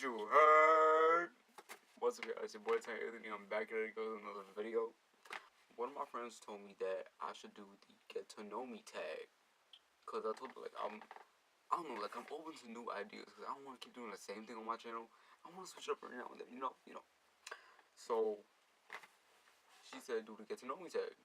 you heard? What's up, guys? It's your boy TyAnthony. I'm back at it with another video. One of my friends told me that I should do the get to know me tag, cause I told her like I don't know, like I'm open to new ideas, cause I don't want to keep doing the same thing on my channel. I want to switch up every now and then, you know. So she said do the get to know me tag,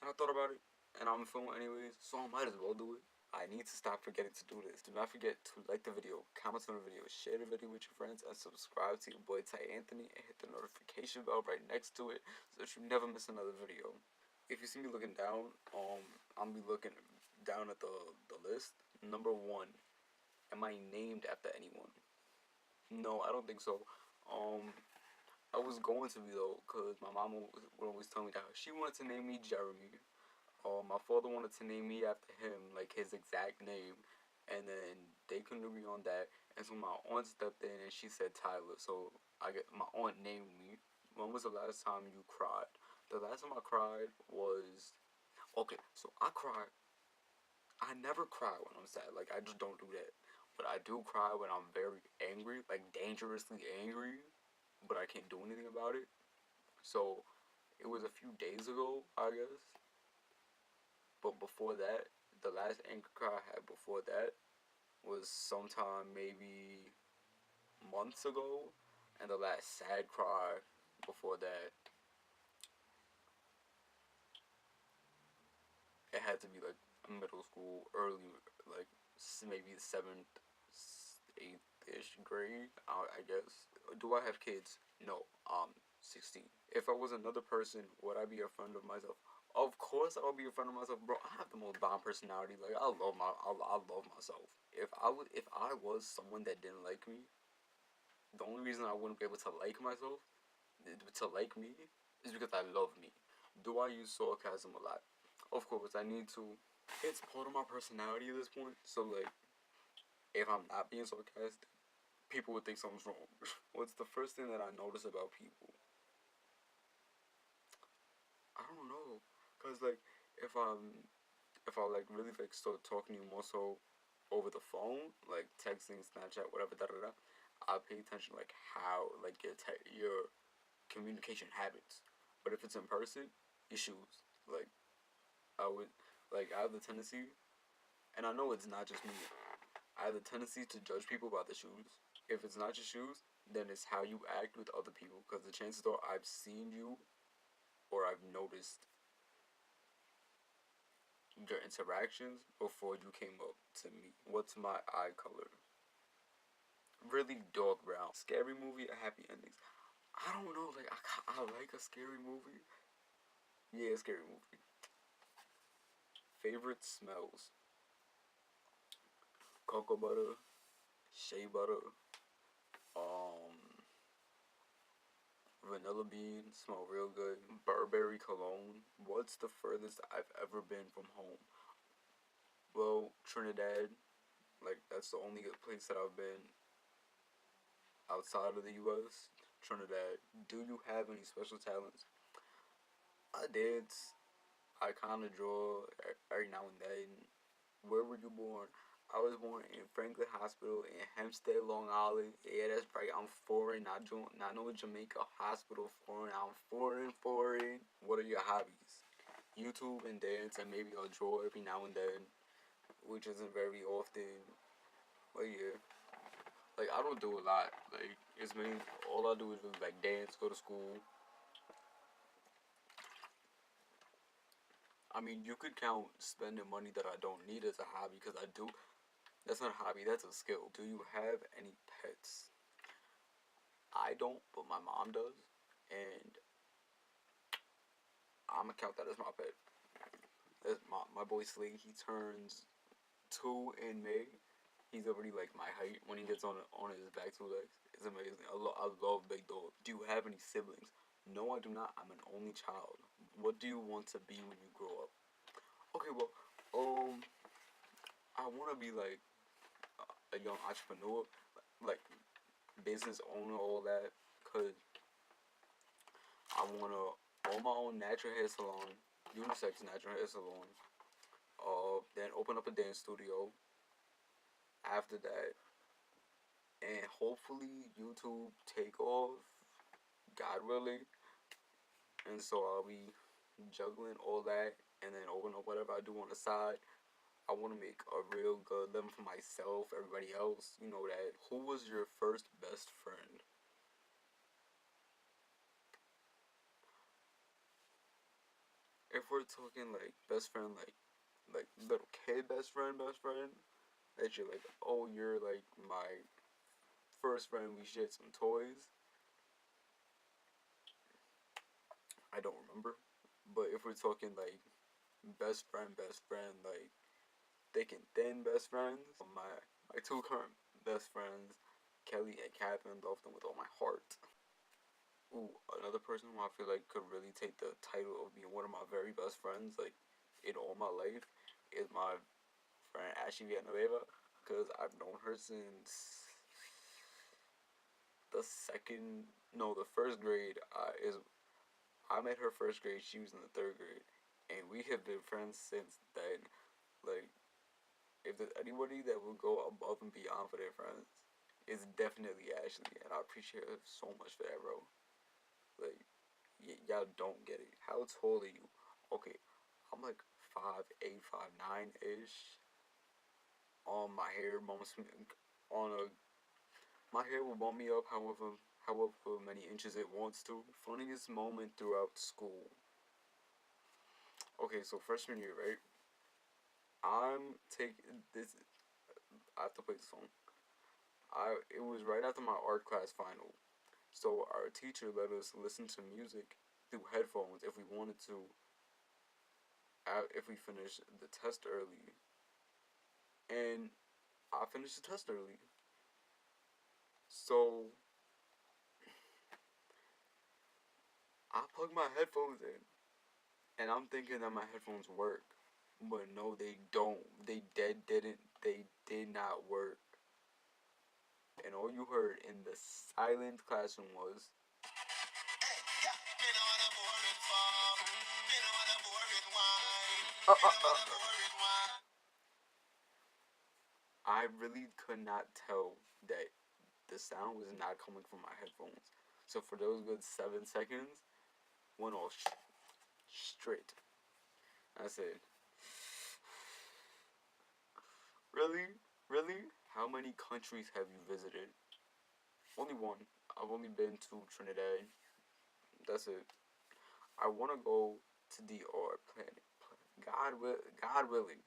and I thought about it, and I'm filming anyways, so I might as well do it. I need to stop forgetting to do this. Do not forget to like the video, comment on the video, share the video with your friends, and subscribe to your boy TyAnthony, and hit the notification bell right next to it so that you never miss another video. If you see me looking down, I'm be looking down at the list. Number 1, am I named after anyone? No, I don't think so. I was going to be though, cause my mama would always tell me that she wanted to name me Jeremy. My father wanted to name me after him, like his exact name, and then they couldn't agree on that, and so my aunt stepped in and she said Tyler, so my aunt named me. When was the last time you cried? The last time I cried was, okay, so I never cry when I'm sad, like I just don't do that, but I do cry when I'm very angry, like dangerously angry, but I can't do anything about it. So it was a few days ago, I guess. But before that, the last anger cry I had before that was sometime maybe months ago, and the last sad cry before that, it had to be like middle school, early, like maybe 7th, 8th-ish grade, I guess. Do I have kids? No, I'm 16. If I was another person, would I be a friend of myself? Of course I would be a friend of myself, bro. I have the most bomb personality. Like I love myself. If I was someone that didn't like me, the only reason I wouldn't be able to like myself, to like me, is because I love me. Do I use sarcasm a lot? Of course, I need to. It's part of my personality at this point. So like, if I'm not being sarcastic, people would think something's wrong. What's the first thing that I notice about people? I don't know, cause like if I like really like start talking to you more so over the phone, like texting, Snapchat, whatever, I pay attention like how like your communication habits. But if it's in person, your shoes. Like I have the tendency, and I know it's not just me. I have the tendency to judge people by the shoes. If it's not your shoes, then it's how you act with other people. Because the chances are I've seen you, or I've noticed your interactions before you came up to me. What's my eye color? Really dark brown. Scary movie or happy endings? I don't know. Like I like a scary movie. Yeah, scary movie. Favorite smells? Cocoa butter, shea butter, vanilla bean, smell real good. Burberry cologne. What's the furthest I've ever been from home? Well, Trinidad. Like that's the only good place that I've been outside of the U.S. Trinidad. Do you have any special talents? I dance. I kind of draw every now and then. Where were you born? I was born in Franklin Hospital in Hempstead, Long Island. Yeah, that's right. I'm foreign. Not no Jamaica Hospital foreign. I'm foreign. What are your hobbies? YouTube and dance, and maybe I'll draw every now and then, which isn't very often. But yeah, like I don't do a lot. Like it's mainly all I do is really, like dance, go to school. I mean, you could count spending money that I don't need as a hobby, because I do. That's not a hobby, that's a skill. Do you have any pets? I don't, but my mom does. And I'm gonna count that as my pet. That's my boy Slade. He turns 2 in May. He's already like my height when he gets on his back 2 legs. It's amazing. I love big dogs. Do you have any siblings? No, I do not. I'm an only child. What do you want to be when you grow up? Okay, well, I want to be like a young entrepreneur, like business owner, all that, cause I wanna own my own natural hair salon, unisex natural hair salon. Then open up a dance studio. After that, and hopefully YouTube take off, God willing, and so I'll be juggling all that and then open up whatever I do on the side. I want to make a real good living for myself, everybody else. You know that. Who was your first best friend? If we're talking like best friend, like little kid best friend, that you're like, oh, you're like my first friend. We shared some toys. I don't remember, but if we're talking like best friend, like thick and thin best friends, my two current best friends, Kelly and Catherine, love them with all my heart. Ooh, another person who I feel like could really take the title of being one of my very best friends, like in all my life, is my friend Ashley Villanueva, because I've known her since the second, no, the first grade. Is I met her first grade. She was in the third grade, and we have been friends since then. Like, if there's anybody that will go above and beyond for their friends, it's definitely Ashley, and I appreciate her so much for that, bro. Like, y'all don't get it. How tall are you? Okay, I'm like 5'8", 5'9" ish. My hair bumps me on a. My hair will bump me up however many inches it wants to. Funniest moment throughout school. Okay, so freshman year, right? I'm taking this. I have to play the song. It was right after my art class final, so our teacher let us listen to music through headphones if we wanted to. If we finished the test early, and I finished the test early, so I plugged my headphones in, and I'm thinking that my headphones work, but no, they don't. They didn't. They did not work, and all you heard in the silent classroom was. I really could not tell that the sound was not coming from my headphones. So for those good 7 seconds, went all straight. I said, really? Really? How many countries have you visited? Only one. I've only been to Trinidad. That's it. I want to go to DR. God willing,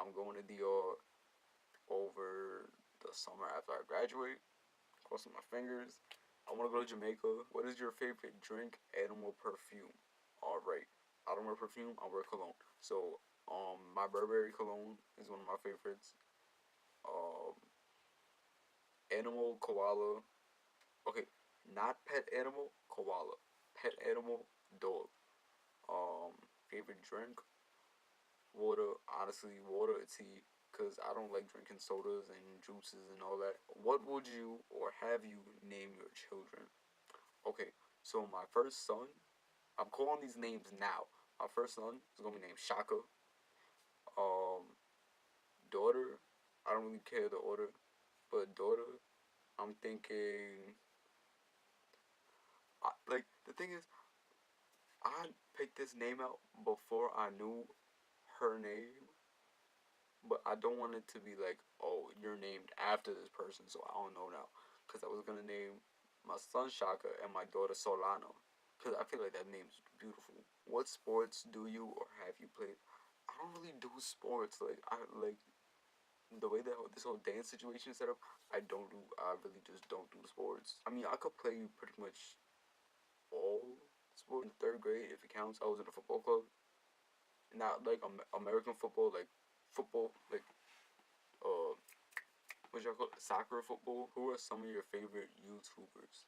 I'm going to DR over the summer after I graduate. Crossing my fingers. I want to go to Jamaica. What is your favorite drink, animal, perfume? All right. I don't wear perfume. I wear cologne. So, my Burberry cologne is one of my favorites. Um, animal, koala. Okay, not pet animal, koala. Pet animal, dog. Favorite drink, water. Honestly, water or tea. Cause I don't like drinking sodas and juices and all that. What would you or have you name your children? Okay, so my first son, I'm calling these names now. My first son is gonna be named Shaka. Um, daughter, I don't really care the order, but daughter, I'm thinking. Like the thing is, I picked this name out before I knew her name, but I don't want it to be like, oh, you're named after this person, so I don't know now, because I was gonna name my son Shaka and my daughter Solano, because I feel like that name's beautiful. What sports do you or have you played? I don't really do sports. Like I like the way that this whole dance situation is set up. I don't do. I really just don't do sports. I mean, I could play pretty much all sports. In third grade, if it counts, I was in a football club. Not like American football, like football, like uh, what y'all call it? Soccer football. Who are some of your favorite YouTubers?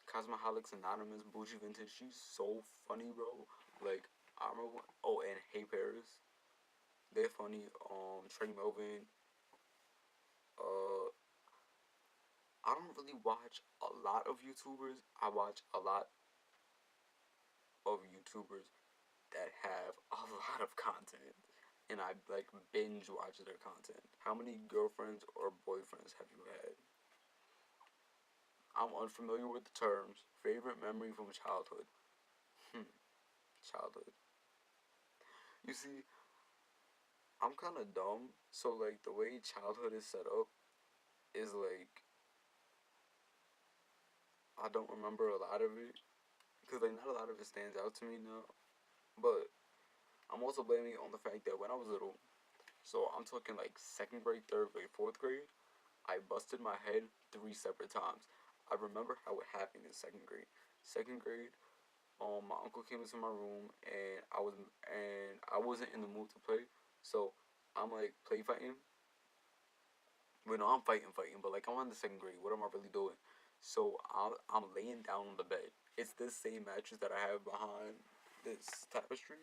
Cosmoholics Anonymous, Bougie Vintage. She's so funny, bro. Like I remember. Oh, and Hey Paris. They're funny. Trey Melvin. Uh, I don't really watch a lot of YouTubers. I watch a lot of YouTubers that have a lot of content, and I like binge watch their content. How many girlfriends or boyfriends have you had? I'm unfamiliar with the terms. Favorite memory from childhood. Hmm, childhood. You see, I'm kind of dumb, so like the way childhood is set up is like I don't remember a lot of it because like not a lot of it stands out to me now. But I'm also blaming it on the fact that when I was little, so I'm talking like second grade, third grade, fourth grade, I busted my head 3 separate times. I remember how it happened in second grade. Second grade, my uncle came into my room and I wasn't in the mood to play, so I'm like play fighting. Well, no, I'm fighting, but like I'm in the second grade. What am I really doing? So I'm laying down on the bed. It's this same mattress that I have behind this tapestry.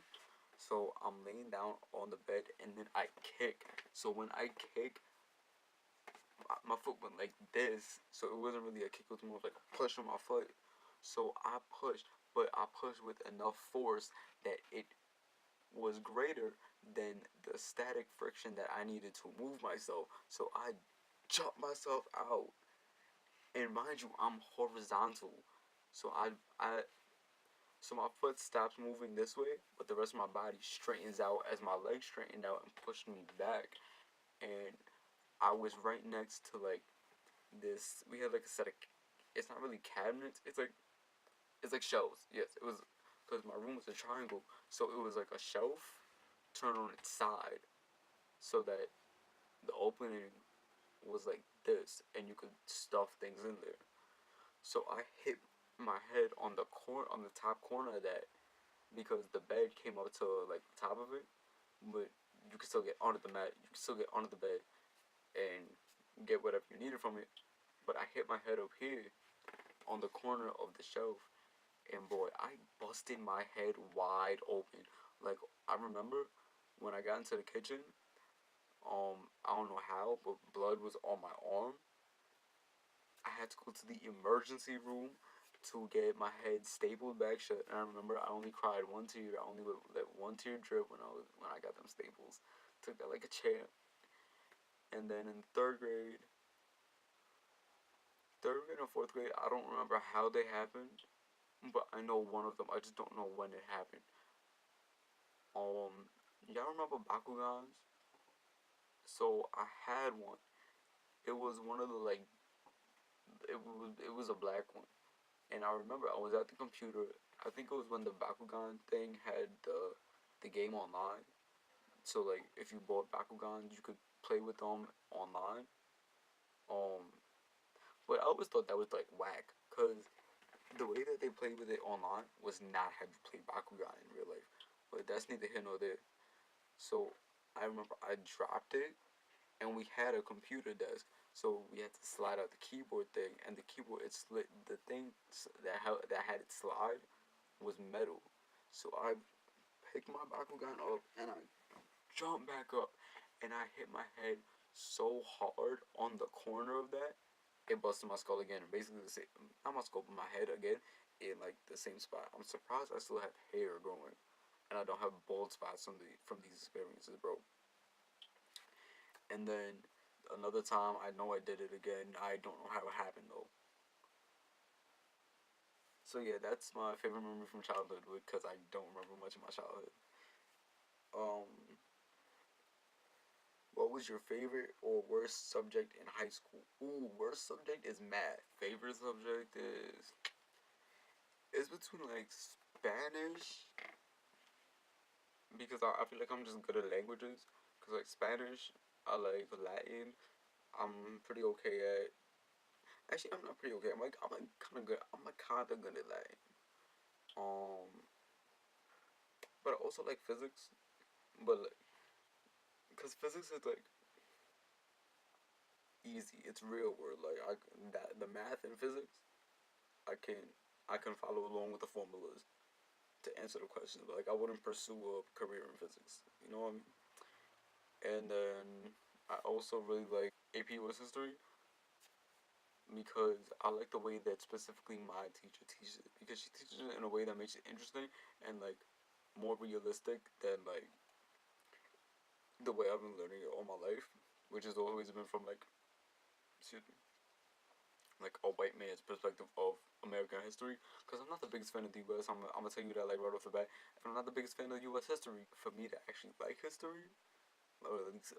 So I'm laying down on the bed and then I kick. So when I kick, my foot went like this. So it wasn't really a kick, it was more like a push on my foot. So I pushed, but I pushed with enough force that it was greater than the static friction that I needed to move myself. So I jumped myself out. And mind you, I'm horizontal. So I so my foot stops moving this way, but the rest of my body straightens out as my legs straightened out and pushed me back. And I was right next to like this. We had like a set of. It's not really cabinets. It's like shelves. Yes, it was because my room was a triangle, so it was like a shelf turned on its side, so that the opening was like this, and you could stuff things in there. So I hit my head on the top corner of that because the bed came up to like the top of it, but you could still get under the mat. You could still get under the bed and get whatever you needed from it. But I hit my head up here on the corner of the shelf, and boy, I busted my head wide open. Like I remember when I got into the kitchen, I don't know how, but blood was on my arm. I had to go to the emergency room to get my head stapled back shut. And I remember I only cried one tear. I only let one tear drip when I got them staples. Took that like a champ. And then in third grade and fourth grade, I don't remember how they happened, but I know one of them. I just don't know when it happened. Y'all remember Bakugans? So I had one. It was one of the like it was a black one, and I remember I was at the computer. I think it was when the Bakugan thing had the game online. So like if you bought Bakugans, you could play with them online. Um, but I always thought that was like whack, cause the way that they played with it online was not how you play Bakugan in real life. But that's neither here nor there. So I remember I dropped it, and we had a computer desk, so we had to slide out the keyboard thing, and the keyboard it slid. The thing that had it slide was metal, so I picked my Bakugan up and I jumped back up, and I hit my head so hard on the corner of that it busted my skull again. Basically the same, not my skull, but my head again in like the same spot. I'm surprised I still have hair growing, and I don't have bald spots from these experiences, bro. And then another time, I know I did it again. I don't know how it happened though. So yeah, that's my favorite memory from childhood because I don't remember much of my childhood. Um, what was your favorite or worst subject in high school? Ooh, worst subject is math. Favorite subject is it's between like Spanish because I feel like I'm just good at languages. Cause like Spanish, I like Latin. I'm pretty okay at. Actually, I'm not pretty okay. I'm like kind of good. I'm like kind of good at Latin. Um, but I also like physics. But like, cause physics is like easy. It's real world. Like the math and physics, I can I can follow along with the formulas to answer the questions. But like I wouldn't pursue a career in physics. You know what I mean? And then I also really like AP was history because I like the way that specifically my teacher teaches it because she teaches it in a way that makes it interesting and like more realistic than like the way I've been learning it all my life, which has always been from like, excuse me, like a white man's perspective of American history. Because I'm not the biggest fan of the U.S. I'm gonna tell you that like right off the bat. If I'm not the biggest fan of U.S. history, for me to actually like history,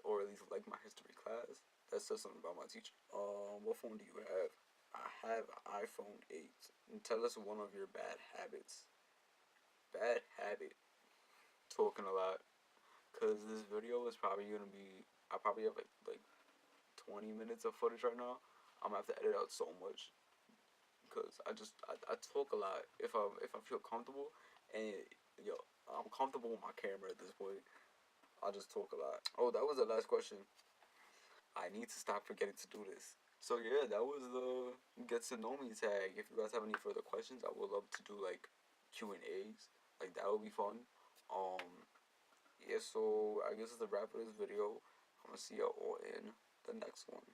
or at least like my history class, that says something about my teacher. What phone do you have? I have an iPhone 8. And tell us one of your bad habits. Bad habit. Talking a lot. Cause this video is probably gonna be. I probably have like 20 minutes of footage right now. I'm gonna have to edit out so much because I talk a lot if I feel comfortable, and yo, I'm comfortable with my camera at this point. I just talk a lot. Oh, that was the last question. I need to stop forgetting to do this. So yeah, that was the get to know me tag. If you guys have any further questions, I would love to do like Q&As. Like that would be fun. Yeah. So I guess it's the wrap of this video. I'm gonna see y'all all in the next one.